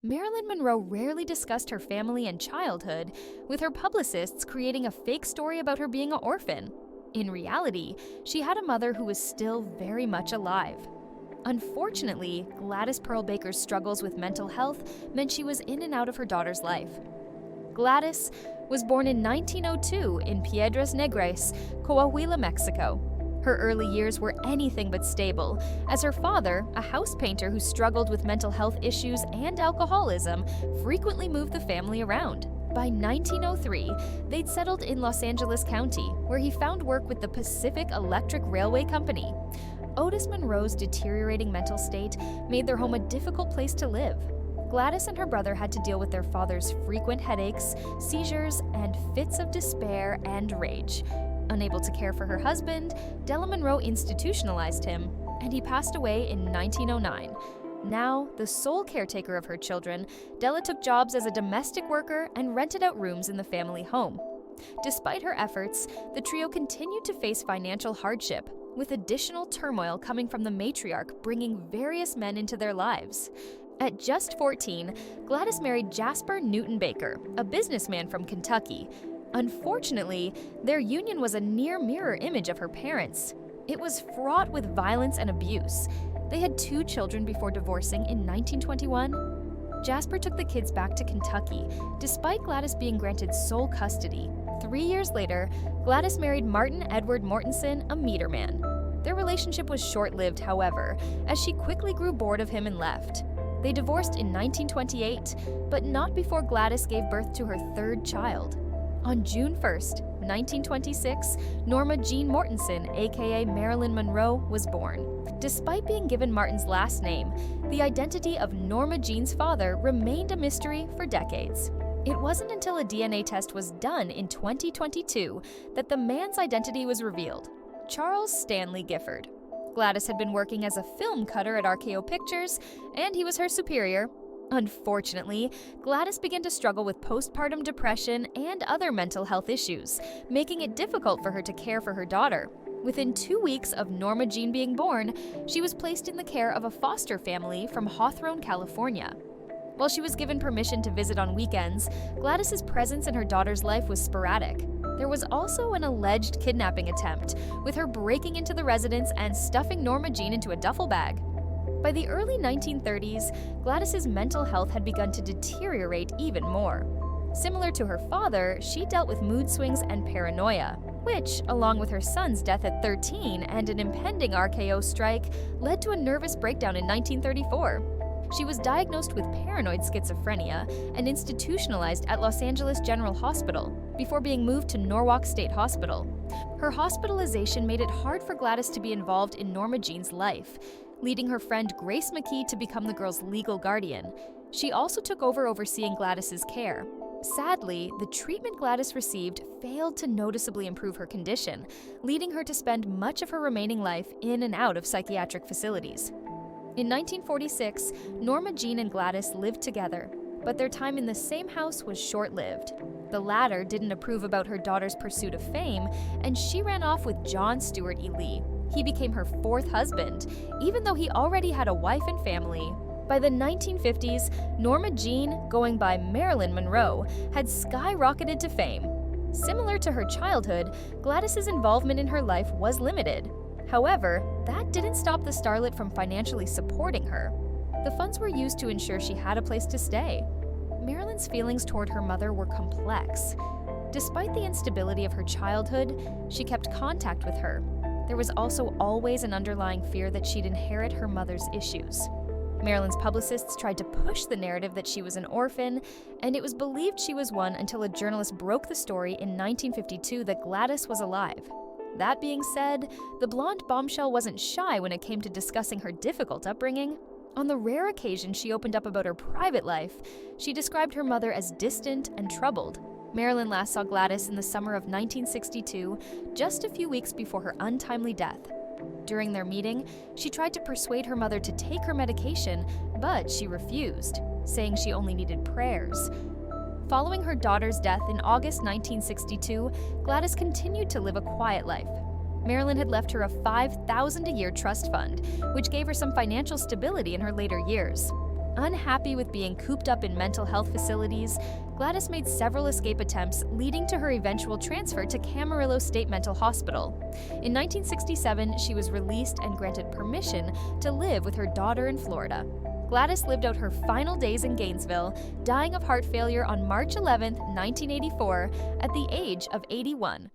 Marilyn Monroe rarely discussed her family and childhood, with her publicists creating a fake story about her being an orphan. In reality, she had a mother who was still very much alive. Unfortunately, Gladys Pearl Baker's struggles with mental health meant she was in and out of her daughter's life. Gladys was born in 1902 in Piedras Negras, Coahuila, Mexico. Her early years were anything but stable, as her father, a house painter who struggled with mental health issues and alcoholism, frequently moved the family around. By 1903, they'd settled in Los Angeles County, where he found work with the Pacific Electric Railway Company. Otis Monroe's deteriorating mental state made their home a difficult place to live. Gladys and her brother had to deal with their father's frequent headaches, seizures, and fits of despair and rage. Unable to care for her husband, Della Monroe institutionalized him, and he passed away in 1909. Now, the sole caretaker of her children, Della took jobs as a domestic worker and rented out rooms in the family home. Despite her efforts, the trio continued to face financial hardship, with additional turmoil coming from the matriarch bringing various men into their lives. At just 14, Gladys married Jasper Newton Baker, a businessman from Kentucky. Unfortunately, their union was a near mirror image of her parents. It was fraught with violence and abuse. They had 2 children before divorcing in 1921. Jasper took the kids back to Kentucky, despite Gladys being granted sole custody. 3 years later, Gladys married Martin Edward Mortensen, a meterman. Their relationship was short-lived, however, as she quickly grew bored of him and left. They divorced in 1928, but not before Gladys gave birth to her 3rd child. On June 1, 1926, Norma Jean Mortensen, aka Marilyn Monroe, was born. Despite being given Martin's last name, the identity of Norma Jean's father remained a mystery for decades. It wasn't until a DNA test was done in 2022 that the man's identity was revealed: Charles Stanley Gifford. Gladys had been working as a film cutter at RKO Pictures, and he was her superior. Unfortunately, Gladys began to struggle with postpartum depression and other mental health issues, making it difficult for her to care for her daughter. Within 2 weeks of Norma Jean being born, she was placed in the care of a foster family from Hawthorne, California. While she was given permission to visit on weekends, Gladys's presence in her daughter's life was sporadic. There was also an alleged kidnapping attempt, with her breaking into the residence and stuffing Norma Jean into a duffel bag. By the early 1930s, Gladys's mental health had begun to deteriorate even more. Similar to her father, she dealt with mood swings and paranoia, which, along with her son's death at 13 and an impending RKO strike, led to a nervous breakdown in 1934. She was diagnosed with paranoid schizophrenia and institutionalized at Los Angeles General Hospital before being moved to Norwalk State Hospital. Her hospitalization made it hard for Gladys to be involved in Norma Jean's life, leading her friend Grace McKee to become the girl's legal guardian. She also took over overseeing Gladys's care. Sadly, the treatment Gladys received failed to noticeably improve her condition, leading her to spend much of her remaining life in and out of psychiatric facilities. In 1946, Norma Jean and Gladys lived together, but their time in the same house was short-lived. The latter didn't approve about her daughter's pursuit of fame, and she ran off with John Stuart E. Lee. He became her 4th husband, even though he already had a wife and family. By the 1950s, Norma Jean, going by Marilyn Monroe, had skyrocketed to fame. Similar to her childhood, Gladys's involvement in her life was limited. However, that didn't stop the starlet from financially supporting her. The funds were used to ensure she had a place to stay. Marilyn's feelings toward her mother were complex. Despite the instability of her childhood, she kept contact with her. There was also always an underlying fear that she'd inherit her mother's issues. Marilyn's publicists tried to push the narrative that she was an orphan, and it was believed she was one until a journalist broke the story in 1952 that Gladys was alive. That being said, the blonde bombshell wasn't shy when it came to discussing her difficult upbringing. On the rare occasion she opened up about her private life, she described her mother as distant and troubled. Marilyn last saw Gladys in the summer of 1962, just a few weeks before her untimely death. During their meeting, she tried to persuade her mother to take her medication, but she refused, saying she only needed prayers. Following her daughter's death in August 1962, Gladys continued to live a quiet life. Marilyn had left her a $5,000 a year trust fund, which gave her some financial stability in her later years. Unhappy with being cooped up in mental health facilities, Gladys made several escape attempts, leading to her eventual transfer to Camarillo State Mental Hospital. In 1967, she was released and granted permission to live with her daughter in Florida. Gladys lived out her final days in Gainesville, dying of heart failure on March 11, 1984, at the age of 81.